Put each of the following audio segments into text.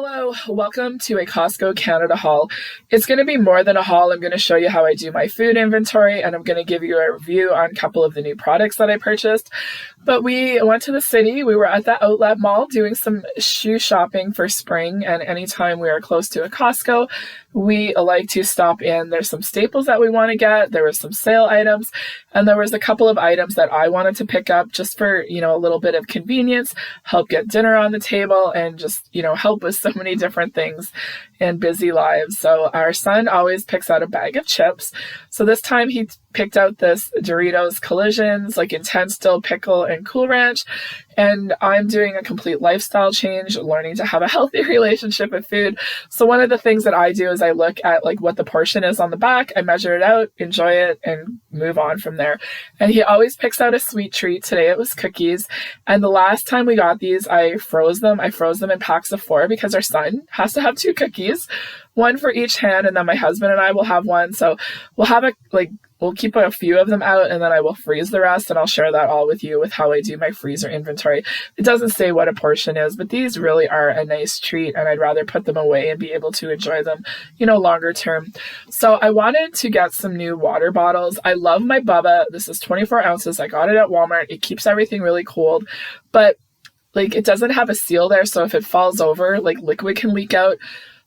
Hello, welcome to a Costco Canada haul. It's going to be more than a haul. I'm going to show you how I do my food inventory, and I'm going to give you a review on a couple of the new products that I purchased. But we went to the city. We were at the outlet mall doing some shoe shopping for spring, and anytime we are close to a Costco, we like to stop in. There's some staples that we want to get. There were some sale items, and there was a couple of items that I wanted to pick up just for, a little bit of convenience, help get dinner on the table, and just, help with so many different things in busy lives. So our son always picks out a bag of chips. So this time he picked out this Doritos Collisions, like intense dill pickle and Cool Ranch. And I'm doing a complete lifestyle change, learning to have a healthy relationship with food. So one of the things that I do is I look at what the portion is on the back, I measure it out, enjoy it, and move on from there. And he always picks out a sweet treat. Today it was cookies. And the last time we got these, I froze them. I froze them in packs of 4 because our son has to have 2 cookies, one for each hand, and then my husband and I will have one. So we'll have we'll keep a few of them out, and then I will freeze the rest, and I'll share that all with you with how I do my freezer inventory. It doesn't say what a portion is, but these really are a nice treat, and I'd rather put them away and be able to enjoy them, longer term. So I wanted to get some new water bottles. I love my Bubba. This is 24 ounces. I got it at Walmart. It keeps everything really cold, but it doesn't have a seal there, so if it falls over, liquid can leak out.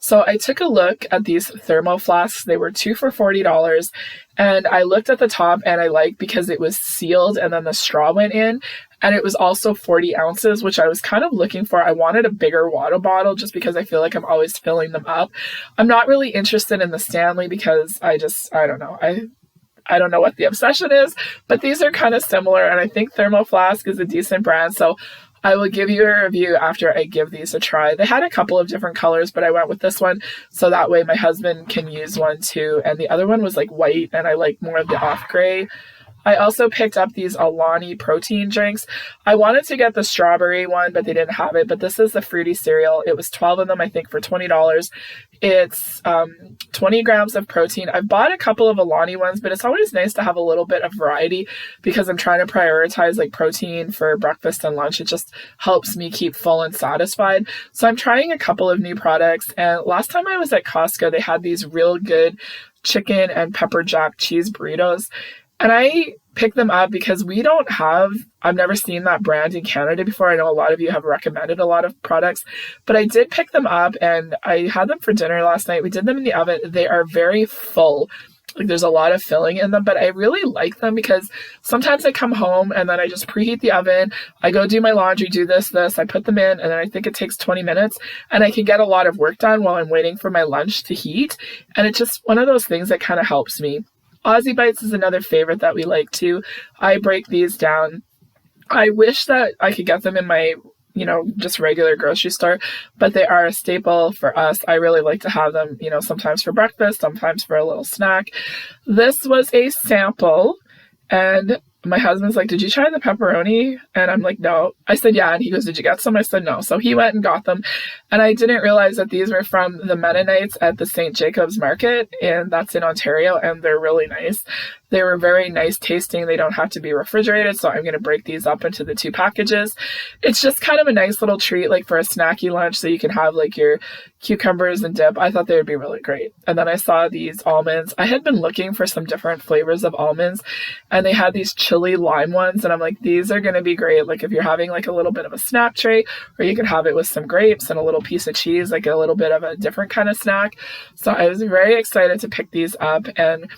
So I took a look at these thermo flasks. They were 2 for $40. And I looked at the top and I liked because it was sealed and then the straw went in. And it was also 40 ounces, which I was kind of looking for. I wanted a bigger water bottle just because I feel like I'm always filling them up. I'm not really interested in the Stanley because I don't know. I don't know what the obsession is, but these are kind of similar. And I think Thermo Flask is a decent brand. So I will give you a review after I give these a try. They had a couple of different colors, but I went with this one so that way my husband can use one too. And the other one was white, and I like more of the off gray. I also picked up these Alani protein drinks. I wanted to get the strawberry one, but they didn't have it. But this is the fruity cereal. It was 12 of them, I think, for $20. It's 20 grams of protein. I've bought a couple of Alani ones, but it's always nice to have a little bit of variety because I'm trying to prioritize protein for breakfast and lunch. It just helps me keep full and satisfied. So I'm trying a couple of new products. And last time I was at Costco, they had these real good chicken and pepper jack cheese burritos. And I picked them up because I've never seen that brand in Canada before. I know a lot of you have recommended a lot of products, but I did pick them up and I had them for dinner last night. We did them in the oven. They are very full. There's a lot of filling in them, but I really like them because sometimes I come home and then I just preheat the oven. I go do my laundry, do this, I put them in, and then I think it takes 20 minutes and I can get a lot of work done while I'm waiting for my lunch to heat. And it's just one of those things that kind of helps me. Aussie Bites is another favorite that we like too. I break these down. I wish that I could get them in my, just regular grocery store, but they are a staple for us. I really like to have them, sometimes for breakfast, sometimes for a little snack. This was a sample, and my husband's like, "Did you try the pepperoni?" And I'm like, "No." I said, "Yeah." And he goes, "Did you get some?" I said, "No." So he went and got them. And I didn't realize that these were from the Mennonites at the St. Jacob's Market, and that's in Ontario, and they're really nice. They were very nice tasting. They don't have to be refrigerated, so I'm going to break these up into the 2 packages. It's just kind of a nice little treat, for a snacky lunch, so you can have your cucumbers and dip. I thought they would be really great. And then I saw these almonds. I had been looking for some different flavors of almonds, and they had these chili lime ones, and I'm like, these are going to be great. If you're having a little bit of a snack tray, or you can have it with some grapes and a little piece of cheese, a little bit of a different kind of snack. So I was very excited to pick these up, and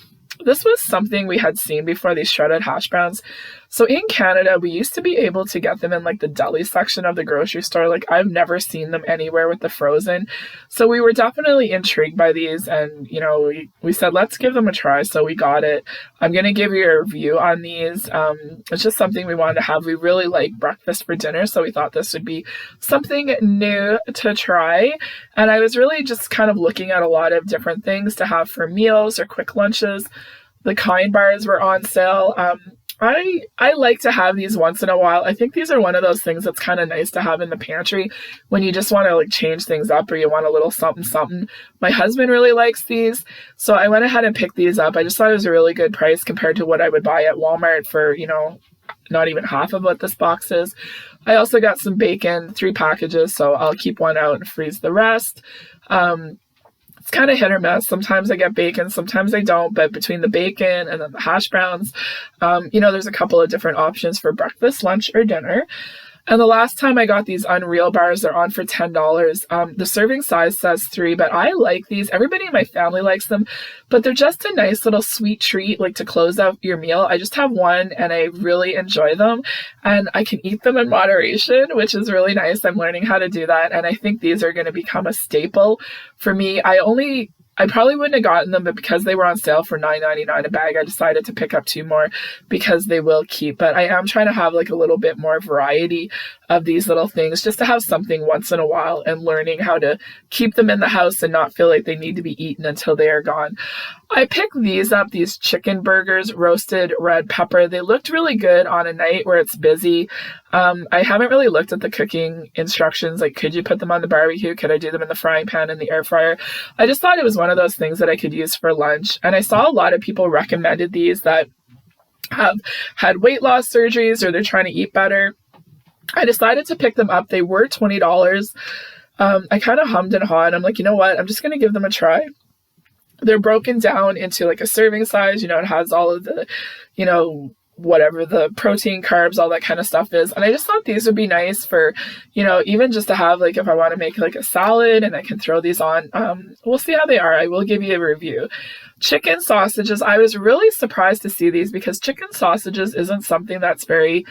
this was something we had seen before, these shredded hash browns. So in Canada, we used to be able to get them in the deli section of the grocery store. I've never seen them anywhere with the frozen. So we were definitely intrigued by these, and, we said, let's give them a try. So we got it. I'm going to give you a review on these. It's just something we wanted to have. We really like breakfast for dinner, so we thought this would be something new to try. And I was really just kind of looking at a lot of different things to have for meals or quick lunches. The Kind bars were on sale. I like to have these once in a while. I think these are one of those things that's kind of nice to have in the pantry when you just want to change things up or you want a little something something. My husband really likes these, so I went ahead and picked these up. I just thought it was a really good price compared to what I would buy at Walmart for, not even half of what this box is. I also got some bacon, 3 packages, so I'll keep one out and freeze the rest. It's kind of hit or miss. Sometimes I get bacon, sometimes I don't, but between the bacon and then the hash browns, there's a couple of different options for breakfast, lunch, or dinner. And the last time I got these Unreal bars, they're on for $10. The serving size says 3, but I like these. Everybody in my family likes them, but they're just a nice little sweet treat, like to close out your meal. I just have one and I really enjoy them, and I can eat them in moderation, which is really nice. I'm learning how to do that, and I think these are going to become a staple for me. I probably wouldn't have gotten them, but because they were on sale for $9.99 a bag, I decided to pick up 2 more because they will keep. But I am trying to have like a little bit more variety of these little things, just to have something once in a while, and learning how to keep them in the house and not feel like they need to be eaten until they are gone. I picked these up, these chicken burgers, roasted red pepper. They looked really good on a night where it's busy. I haven't really looked at the cooking instructions, like could you put them on the barbecue? Could I do them in the frying pan in the air fryer? I just thought it was one of those things that I could use for lunch. And I saw a lot of people recommended these that have had weight loss surgeries or they're trying to eat better. I decided to pick them up. They were $20. I kind of hummed and hawed. I'm like, you know what? I'm just going to give them a try. They're broken down into like a serving size. It has all of the, whatever the protein, carbs, all that kind of stuff is. And I just thought these would be nice for, even just to have, like, if I want to make like a salad and I can throw these on. We'll see how they are. I will give you a review. Chicken sausages. I was really surprised to see these because chicken sausages isn't something that's very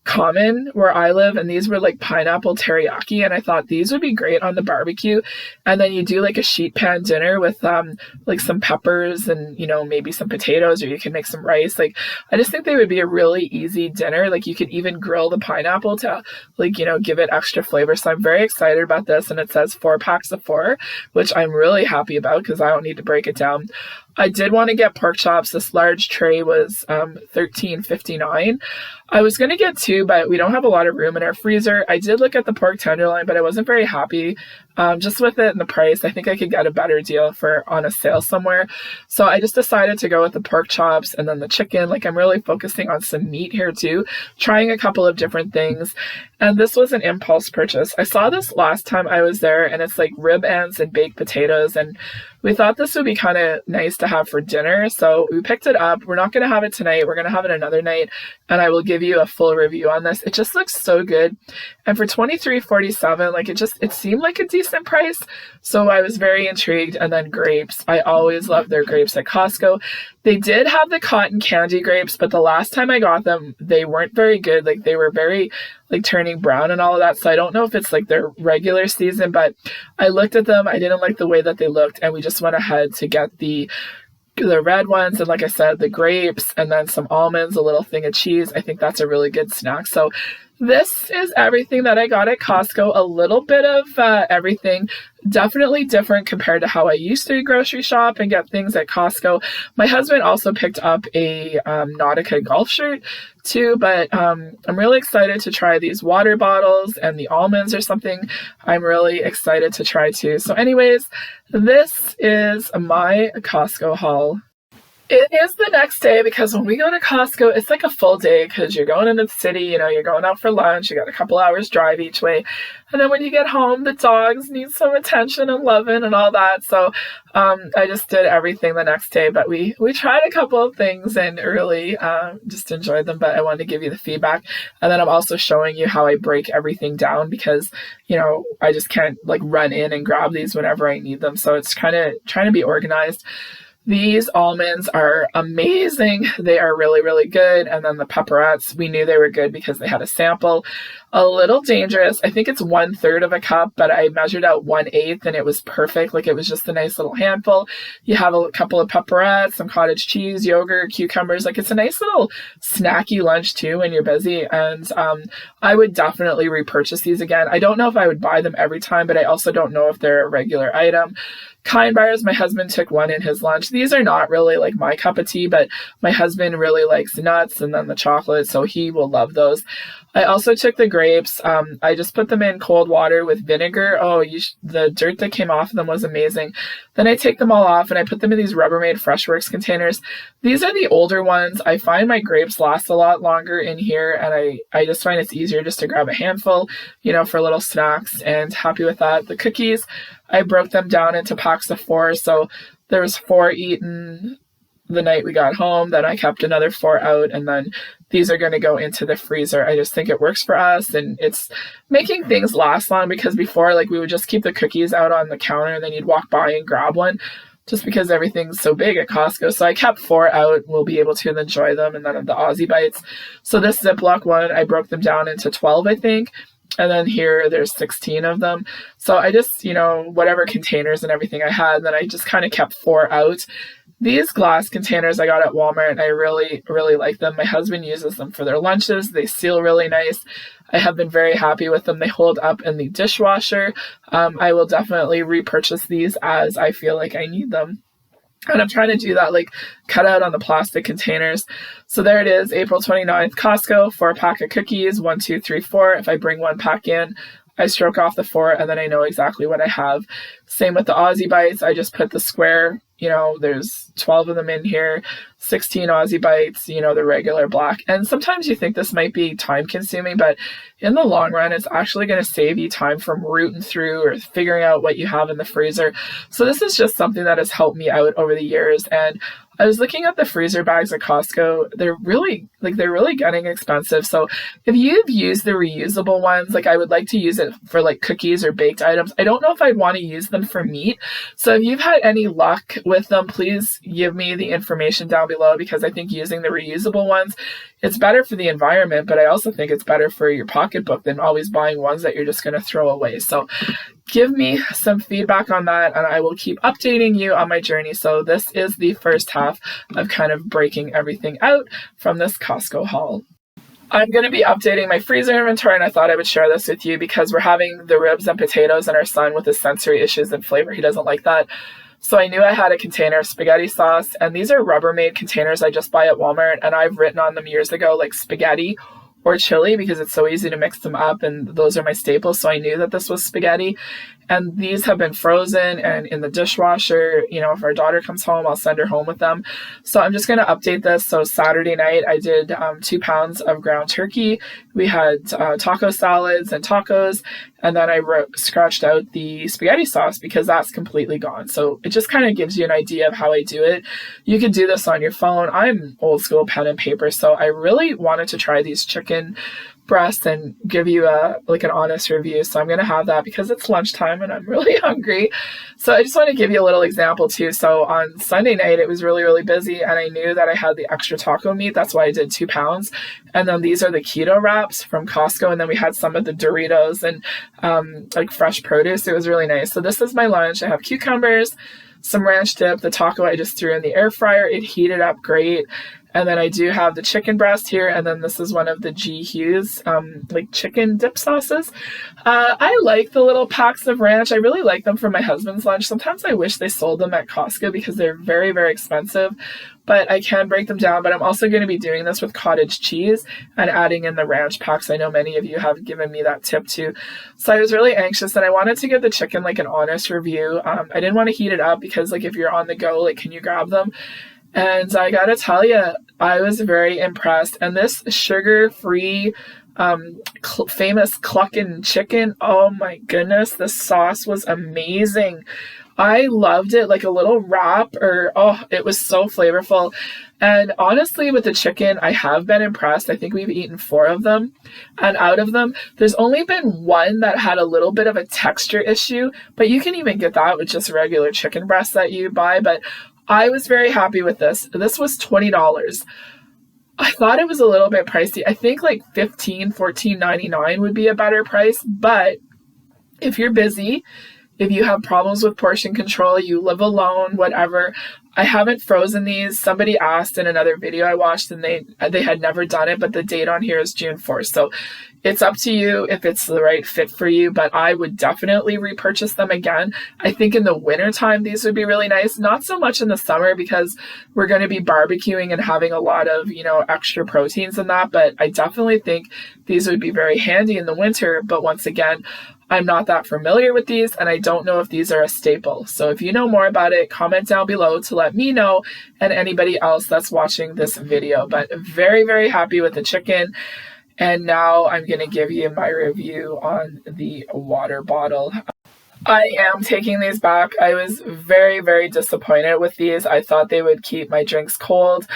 common where I live, and these were like pineapple teriyaki, and I thought these would be great on the barbecue. And then you do like a sheet pan dinner with like some peppers and maybe some potatoes, or you can make some rice. Like, I just think they would be a really easy dinner. Like, you could even grill the pineapple to give it extra flavor. So I'm very excited about this, and it says 4 packs of 4, which I'm really happy about because I don't need to break it down. I did want to get pork chops. This large tray was $13.59. I was going to get 2, but we don't have a lot of room in our freezer. I did look at the pork tenderloin, but I wasn't very happy just with it and the price. I think I could get a better deal on a sale somewhere. So I just decided to go with the pork chops and then the chicken. Like, I'm really focusing on some meat here too, trying a couple of different things. And this was an impulse purchase. I saw this last time I was there, and it's like rib ends and baked potatoes, and we thought this would be kind of nice to have for dinner. So we picked it up. We're not going to have it tonight. We're going to have it another night, and I will give you a full review on this. It just looks so good. And for $23.47, like, it seemed like a decent price. So I was very intrigued. And then grapes. I always love their grapes at Costco. They did have the cotton candy grapes, but the last time I got them, they weren't very good. Like, they were very like turning brown and all of that. So I don't know if it's like their regular season, but I looked at them. I didn't like the way that they looked, and we just went ahead to get the red ones, and like I said, the grapes, and then some almonds, a little thing of cheese. I think that's a really good snack. So this is everything that I got at Costco. A little bit of everything. Definitely different compared to how I used to grocery shop and get things at Costco. My husband also picked up a Nautica golf shirt too, but I'm really excited to try these water bottles, and the almonds or something I'm really excited to try too. So anyways, this is my Costco haul. It is the next day, because when we go to Costco, it's like a full day because you're going into the city, you're going out for lunch, you got a couple hours drive each way. And then when you get home, the dogs need some attention and loving and all that. So I just did everything the next day, but we tried a couple of things and really just enjoyed them, but I wanted to give you the feedback. And then I'm also showing you how I break everything down because, I just can't like run in and grab these whenever I need them. So it's kind of trying to be organized. These almonds are amazing. They are really, really good. And then the pepperettes, we knew they were good because they had a sample. A little dangerous. I think it's 1/3 of a cup, but I measured out 1/8 and it was perfect. Like, it was just a nice little handful. You have a couple of pepperettes, some cottage cheese, yogurt, cucumbers. Like, it's a nice little snacky lunch too when you're busy. And I would definitely repurchase these again. I don't know if I would buy them every time, but I also don't know if they're a regular item. Kind bars, my husband took one in his lunch. These are not really like my cup of tea, but my husband really likes nuts and then the chocolate, so he will love those. I also took the grapes. I just put them in cold water with vinegar. Oh, the dirt that came off of them was amazing. Then I take them all off and I put them in these Rubbermaid Freshworks containers. These are the older ones. I find my grapes last a lot longer in here, and I just find it's easier just to grab a handful, for little snacks, and happy with that. The cookies, I broke them down into packs of 4. So there was 4 eaten the night we got home, then I kept another 4 out, and then these are going to go into the freezer. I just think it works for us, and it's making things last long, because before, like, we would just keep the cookies out on the counter and then you'd walk by and grab one, just because everything's so big at Costco. So I kept 4 out. We'll be able to enjoy them. And then the Aussie Bites. So this Ziploc one, I broke them down into 12, I think. And then here there's 16 of them. So I just, whatever containers and everything I had, then I just kind of kept 4 out. These glass containers I got at Walmart, and I really, really like them. My husband uses them for their lunches. They seal really nice. I have been very happy with them. They hold up in the dishwasher. I will definitely repurchase these as I feel like I need them. And I'm trying to do that, like, cut out on the plastic containers. So there it is, April 29th, Costco, 4-pack of cookies, 1, 2, 3, 4. If I bring 1 pack in, I stroke off the 4, and then I know exactly what I have. Same with the Aussie Bites. I just put the square, there's 12 of them in here, 16 Aussie Bites, the regular black. And sometimes you think this might be time consuming, but in the long run, it's actually going to save you time from rooting through or figuring out what you have in the freezer. So this is just something that has helped me out over the years. And I was looking at the freezer bags at Costco. They're really getting expensive. So if you've used the reusable ones, like, I would like to use it for like cookies or baked items. I don't know if I'd want to use them for meat. So if you've had any luck with them, please give me the information down below, because I think using the reusable ones, it's better for the environment, but I also think it's better for your pocketbook than always buying ones that you're just going to throw away. So give me some feedback on that, and I will keep updating you on my journey. So this is the first half of kind of breaking everything out from this Costco haul. I'm going to be updating my freezer inventory, and I thought I would share this with you because we're having the ribs and potatoes, and our son with his sensory issues and flavor, he doesn't like that. So I knew I had a container of spaghetti sauce, and these are Rubbermaid containers I just buy at Walmart, and I've written on them years ago, like spaghetti or chili, because it's so easy to mix them up, and those are my staples. So I knew that this was spaghetti, and these have been frozen and in the dishwasher. If our daughter comes home, I'll send her home with them. So I'm just going to update this. So Saturday night, I did 2 pounds of ground turkey. We had taco salads and tacos, and then I scratched out the spaghetti sauce because that's completely gone. So it just kind of gives you an idea of how I do it. You could do this on your phone. I'm old school pen and paper, so I really wanted to try these chicken breasts and give you an honest review. So I'm going to have that because it's lunchtime and I'm really hungry. So I just want to give you a little example too. So on Sunday night, it was really, really busy, and I knew that I had the extra taco meat. That's why I did 2 pounds. And then these are the keto wraps from Costco. And then we had some of the Doritos and like fresh produce. It was really nice. So this is my lunch. I have cucumbers, some ranch dip. The taco I just threw in the air fryer. It heated up great. And then I do have the chicken breast here, and then this is one of the G. Hughes like chicken dip sauces. I like the little packs of ranch. I really like them for my husband's lunch. Sometimes I wish they sold them at Costco because they're very, very expensive, but I can break them down. But I'm also going to be doing this with cottage cheese and adding in the ranch packs. I know many of you have given me that tip too. So I was really anxious, and I wanted to give the chicken like an honest review. I didn't want to heat it up because, like, if you're on the go, like, can you grab them? And I gotta tell you, I was very impressed. And this sugar-free, famous Cluckin' chicken, oh my goodness, the sauce was amazing. I loved it, like a little wrap, it was so flavorful. And honestly, with the chicken, I have been impressed. I think we've eaten 4 of them. And out of them, there's only been one that had a little bit of a texture issue, but you can even get that with just regular chicken breasts that you buy. But I was very happy with this. This was $20. I thought it was a little bit pricey. I think like $14.99 would be a better price. But if you're busy, if you have problems with portion control, you live alone, whatever, I haven't frozen these. Somebody asked in another video I watched, and they had never done it, but the date on here is June 4th. So It's up to you if it's the right fit for you, but I would definitely repurchase them again. I think in the wintertime, these would be really nice. Not so much in the summer because we're going to be barbecuing and having a lot of, extra proteins in that. But I definitely think these would be very handy in the winter. But once again, I'm not that familiar with these and I don't know if these are a staple. So if you know more about it, comment down below to let me know and anybody else that's watching this video. But very, very happy with the chicken. And now I'm going to give you my review on the water bottle. I am taking these back. I was very, very disappointed with these. I thought they would keep my drinks cold.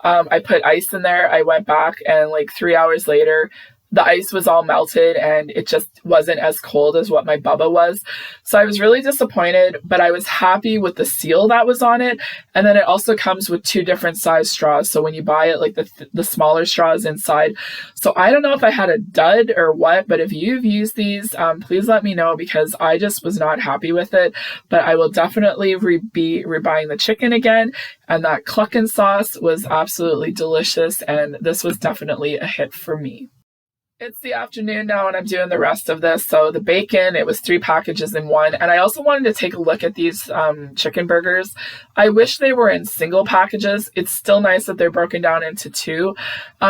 I put ice in there. I went back and like 3 hours later, the ice was all melted and it just wasn't as cold as what my Bubba was. So I was really disappointed, but I was happy with the seal that was on it. And then it also comes with 2 different size straws. So when you buy it, like the smaller straws inside. So I don't know if I had a dud or what, but if you've used these, please let me know because I just was not happy with it. But I will definitely be rebuying the chicken again. And that cluckin' sauce was absolutely delicious. And this was definitely a hit for me. It's the afternoon now and I'm doing the rest of this. So the bacon, it was 3 packages in one. And I also wanted to take a look at these chicken burgers. I wish they were in single packages. It's still nice that they're broken down into 2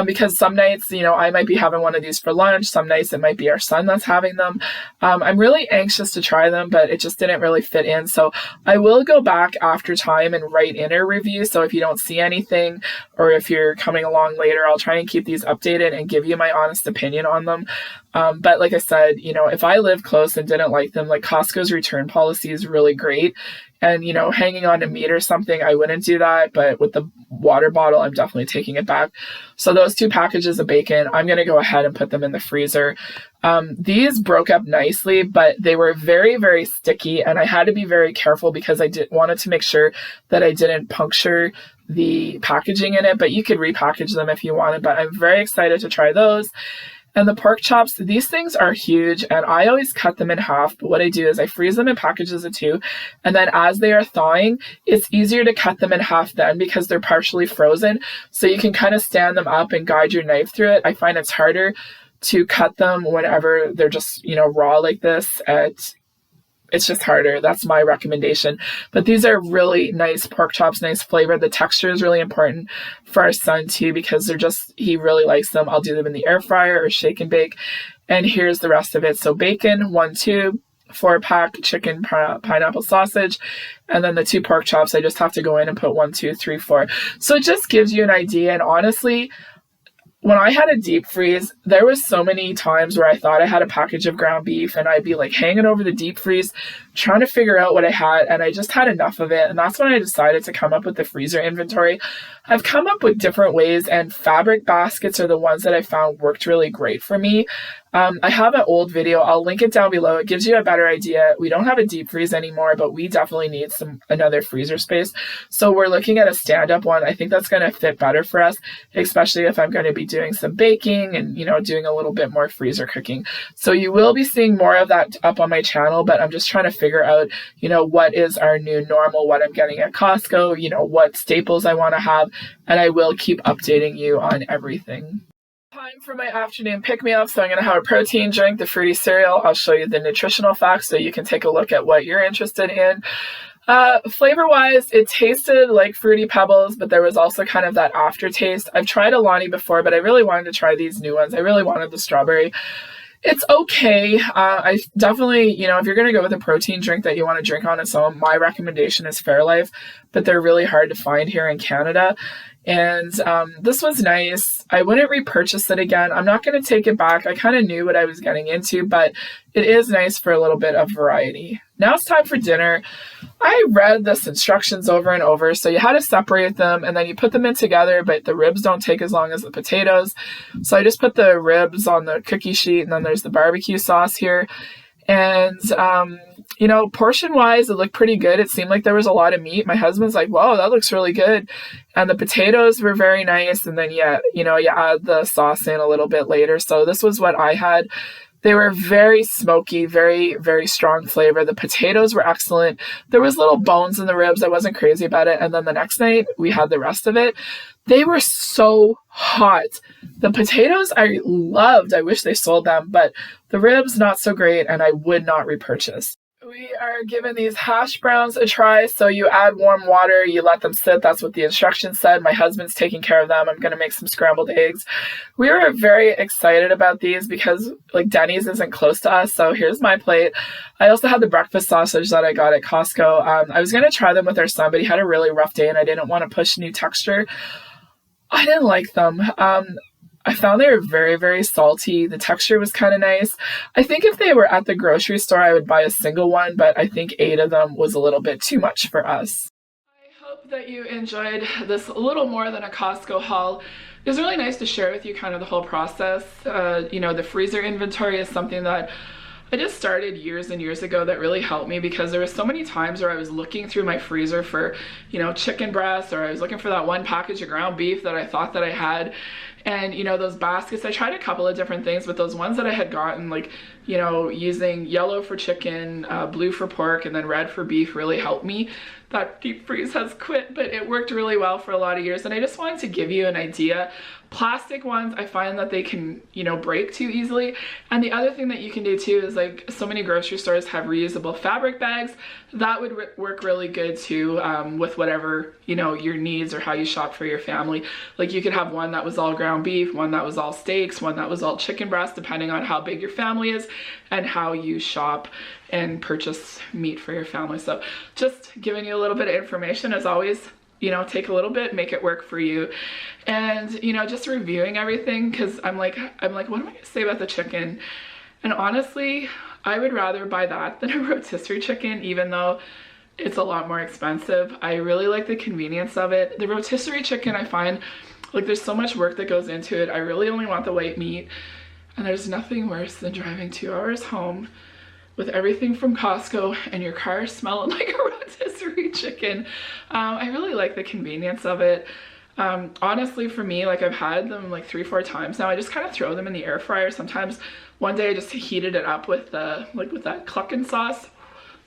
because some nights, I might be having one of these for lunch. Some nights it might be our son that's having them. I'm really anxious to try them, but it just didn't really fit in. So I will go back after time and write in a review. So if you don't see anything or if you're coming along later, I'll try and keep these updated and give you my honest opinion on them. But like I said, if I live close and didn't like them, like Costco's return policy is really great. And, hanging on to meat or something, I wouldn't do that. But with the water bottle, I'm definitely taking it back. So those 2 packages of bacon, I'm going to go ahead and put them in the freezer. These broke up nicely, but they were very, very sticky. And I had to be very careful because I wanted to make sure that I didn't puncture the packaging in it. But you could repackage them if you wanted. But I'm very excited to try those. And the pork chops, these things are huge and I always cut them in half. But what I do is I freeze them in packages of 2. And then as they are thawing, it's easier to cut them in half then because they're partially frozen. So you can kind of stand them up and guide your knife through it. I find it's harder to cut them whenever they're just, raw like this. It's just harder. That's my recommendation. But these are really nice pork chops, nice flavor. The texture is really important for our son too because he really likes them. I'll do them in the air fryer or shake and bake. And here's the rest of it. So bacon, 1 tube, 4-pack chicken pineapple sausage, and then the 2 pork chops. I just have to go in and put 1, 2, 3, 4. So it just gives you an idea. And honestly, when I had a deep freeze, there was so many times where I thought I had a package of ground beef and I'd be like hanging over the deep freeze, trying to figure out what I had. And I just had enough of it. And that's when I decided to come up with the freezer inventory. I've come up with different ways and fabric baskets are the ones that I found worked really great for me. I have an old video. I'll link it down below. It gives you a better idea. We don't have a deep freeze anymore, but we definitely need another freezer space. So we're looking at a stand-up one. I think that's going to fit better for us, especially if I'm going to be doing some baking and, doing a little bit more freezer cooking. So you will be seeing more of that up on my channel, but I'm just trying to figure out, what is our new normal, what I'm getting at Costco, what staples I want to have, and I will keep updating you on everything. Time for my afternoon pick-me-up, so I'm going to have a protein drink, the fruity cereal. I'll show you the nutritional facts so you can take a look at what you're interested in. Flavor-wise, it tasted like Fruity Pebbles, but there was also kind of that aftertaste. I've tried Alani before, but I really wanted to try these new ones. I really wanted the strawberry. It's okay. I definitely, if you're going to go with a protein drink that you want to drink on its own, my recommendation is Fairlife, but they're really hard to find here in Canada. And this was nice. I wouldn't repurchase it again. I'm not going to take it back. I kind of knew what I was getting into, but it is nice for a little bit of variety. Now it's time for dinner. I read this instructions over and over. So you had to separate them and then you put them in together, but the ribs don't take as long as the potatoes. So I just put the ribs on the cookie sheet and then there's the barbecue sauce here. And, portion wise, it looked pretty good. It seemed like there was a lot of meat. My husband's like, whoa, that looks really good. And the potatoes were very nice. And then, you add the sauce in a little bit later. So this was what I had. They were very smoky, very, very strong flavor. The potatoes were excellent. There was little bones in the ribs. I wasn't crazy about it. And then the next night we had the rest of it. They were so hot. The potatoes I loved. I wish they sold them, but the ribs, not so great, and I would not repurchase. We are giving these hash browns a try. So you add warm water, you let them sit. That's what the instructions said. My husband's taking care of them. I'm going to make some scrambled eggs. We were very excited about these because like Denny's isn't close to us. So here's my plate. I also had the breakfast sausage that I got at Costco. I was going to try them with our son, but he had a really rough day and I didn't want to push new texture. I didn't like them. I found they were very, very salty. The texture was kind of nice. I think if they were at the grocery store, I would buy a single one, but I think 8 of them was a little bit too much for us. I hope that you enjoyed this a little more than a Costco haul. It was really nice to share with you kind of the whole process. The freezer inventory is something that I just started years and years ago that really helped me because there were so many times where I was looking through my freezer for, chicken breasts, or I was looking for that one package of ground beef that I thought that I had. And, those baskets, I tried a couple of different things, but those ones that I had gotten, using yellow for chicken, blue for pork, and then red for beef really helped me. That deep freeze has quit, but it worked really well for a lot of years. And I just wanted to give you an idea. Plastic ones, I find that they can, break too easily. And the other thing that you can do too is so many grocery stores have reusable fabric bags. That would work really good too with whatever, your needs or how you shop for your family. Like you could have one that was all ground beef, one that was all steaks, one that was all chicken breast, depending on how big your family is and how you shop and purchase meat for your family. So just giving you a little bit of information as always. Take a little bit, make it work for you. And, just reviewing everything because I'm like, what am I going to say about the chicken? And honestly, I would rather buy that than a rotisserie chicken, even though it's a lot more expensive. I really like the convenience of it. The rotisserie chicken, I find there's so much work that goes into it. I really only want the white meat. And there's nothing worse than driving 2 hours home with everything from Costco and your car smelling like a rotisserie chicken. I really like the convenience of it. Honestly, for me, I've had them 3-4 times now. I just kind of throw them in the air fryer. Sometimes one day I just heated it up with with that cluckin' sauce.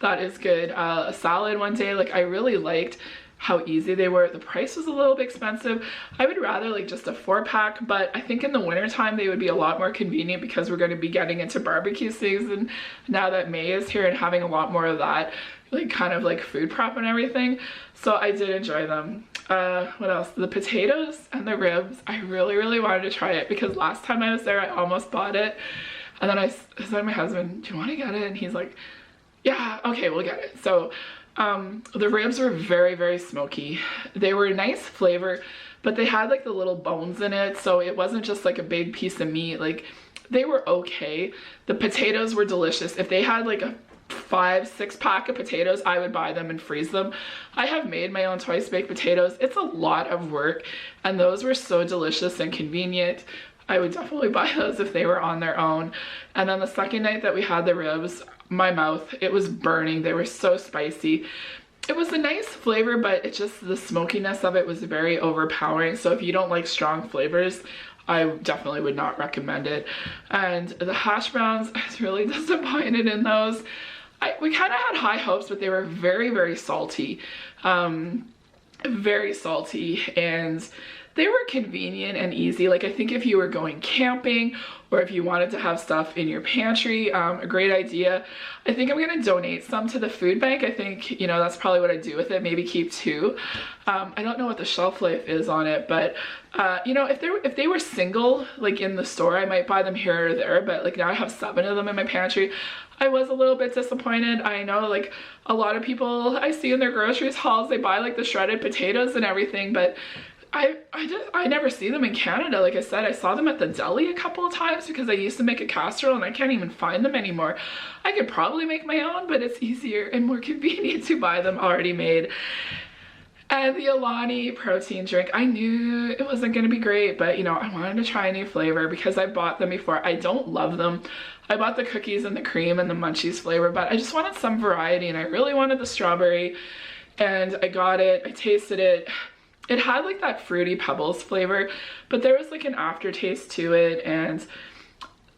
That is good. A salad one day. I really liked how easy they were. The price was a little bit expensive. I would rather just a 4-pack, but I think in the winter time they would be a lot more convenient because we're going to be getting into barbecue season now that May is here and having a lot more of that kind of food prep and everything. So I did enjoy them. What else? The potatoes and the ribs. I really, really wanted to try it because last time I was there I almost bought it. And then I said to my husband, do you want to get it? And he's like, yeah, okay, we'll get it. So the ribs were very, very smoky. They were a nice flavor, but they had the little bones in it, so it wasn't just a big piece of meat. They were okay. The potatoes were delicious. If they had a 5-6 pack of potatoes, I would buy them and freeze them. I have made my own twice baked potatoes. It's a lot of work, and those were so delicious and convenient. I would definitely buy those if they were on their own. And then the second night that we had the ribs, my mouth, it was burning. They were so spicy. It was a nice flavor, but it just, the smokiness of it was very overpowering. So if you don't like strong flavors, I definitely would not recommend it. And the hash browns, I was really disappointed in those. We kind of had high hopes, but they were very, very salty. Very salty, and they were convenient and easy. I think if you were going camping or if you wanted to have stuff in your pantry, a great idea. I think I'm gonna donate some to the food bank. I think, that's probably what I do with it, maybe keep 2. I don't know what the shelf life is on it, but if they were single, in the store, I might buy them here or there, but now I have 7 of them in my pantry. I was a little bit disappointed. I know a lot of people I see in their groceries hauls, they buy the shredded potatoes and everything, but I never see them in Canada. Like I said, I saw them at the deli a couple of times because I used to make a casserole and I can't even find them anymore. I could probably make my own, but it's easier and more convenient to buy them already made. And the Alani protein drink, I knew it wasn't going to be great, but I wanted to try a new flavor because I bought them before. I don't love them. I bought the cookies and the cream and the munchies flavor, but I just wanted some variety and I really wanted the strawberry, and I got it. I tasted it. It had that fruity pebbles flavor, but there was an aftertaste to it, and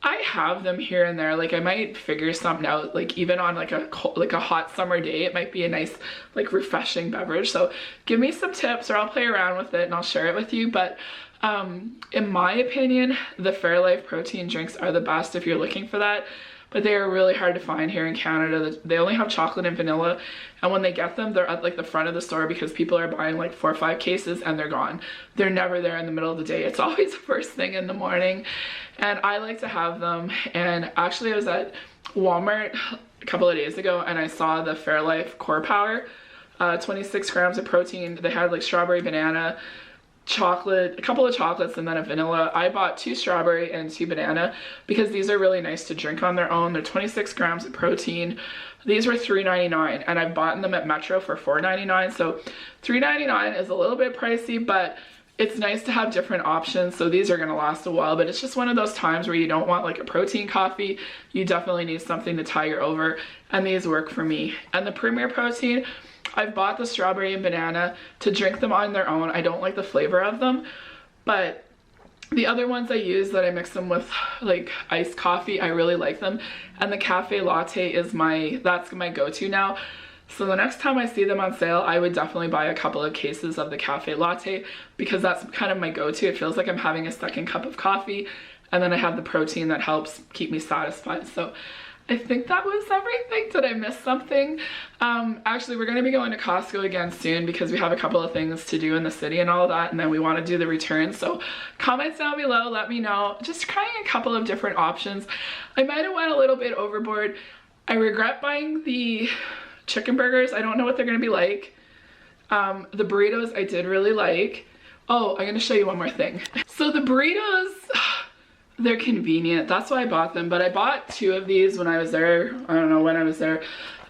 I have them here and there. Like I might figure something out, like even on like a hot summer day, it might be a nice like refreshing beverage. So give me some tips or I'll play around with it and I'll share it with you. But in my opinion, the Fairlife protein drinks are the best if you're looking for that. But they are really hard to find here in Canada. They only have chocolate and vanilla, and when they get them, they're at like the front of the store because people are buying like 4 or 5 cases and they're gone. They're never there in the middle of the day. It's always the first thing in the morning, and I like to have them. And actually I was at Walmart a couple of days ago and I saw the Fairlife Core Power, 26 grams of protein. They had like strawberry, banana, chocolate, a couple of chocolates, and then a vanilla. I bought 2 strawberry and 2 banana because these are really nice to drink on their own. They're 26 grams of protein. These were $3.99 and I've bought them at Metro for $4.99. So $3.99 is a little bit pricey, but it's nice to have different options. So these are going to last a while, but it's just one of those times where you don't want like a protein coffee. You definitely need something to tide you over, and these work for me. And the Premier Protein, I've bought the strawberry and banana to drink them on their own. I don't like the flavor of them, but the other ones I use that I mix them with like iced coffee, I really like them. And the cafe latte is that's my go-to now. So the next time I see them on sale, I would definitely buy a couple of cases of the cafe latte because that's kind of my go-to. It feels like I'm having a second cup of coffee, and then I have the protein that helps keep me satisfied. So I think that was everything. Did I miss something? Actually, we're going to be going to Costco again soon because we have a couple of things to do in the city and all that, and then we want to do the returns. So comments down below, let me know. Just trying a couple of different options. I might have went a little bit overboard. I regret buying the chicken burgers. I don't know what they're going to be like. The burritos I did really like. Oh, I'm going to show you one more thing. So the burritos, they're convenient. That's why I bought them. But I bought 2 of these when I was there. I don't know when I was there.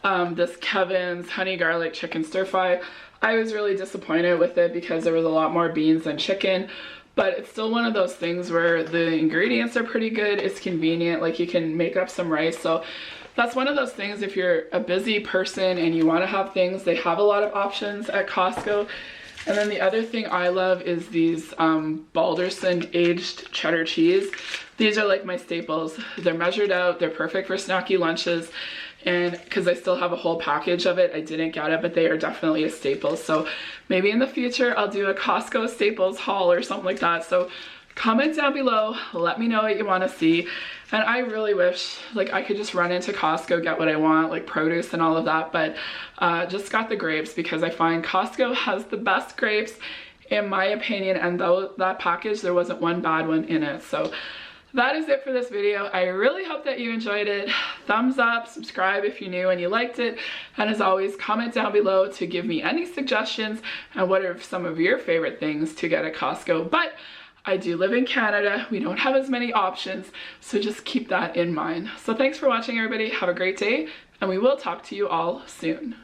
This Kevin's honey garlic chicken stir fry. I was really disappointed with it because there was a lot more beans than chicken. But it's still one of those things where the ingredients are pretty good. It's convenient. Like you can make up some rice. So that's one of those things, if you're a busy person and you want to have things, they have a lot of options at Costco. And then the other thing I love is these Balderson aged cheddar cheese. These are like my staples. They're measured out, they're perfect for snacky lunches, and because I still have a whole package of it, I didn't get it, but they are definitely a staple. So maybe in the future I'll do a Costco staples haul or something like that. So comment down below, let me know what you want to see. And I really wish like I could just run into Costco, get what I want, like produce and all of that, but just got the grapes because I find Costco has the best grapes in my opinion, and though that package, there wasn't one bad one in it. So that is it for this video. I really hope that you enjoyed it. Thumbs up, subscribe if you're new and you liked it, and as always, comment down below to give me any suggestions and what are some of your favorite things to get at Costco. But I do live in Canada. We don't have as many options, so just keep that in mind. So thanks for watching, everybody. Have a great day, and we will talk to you all soon.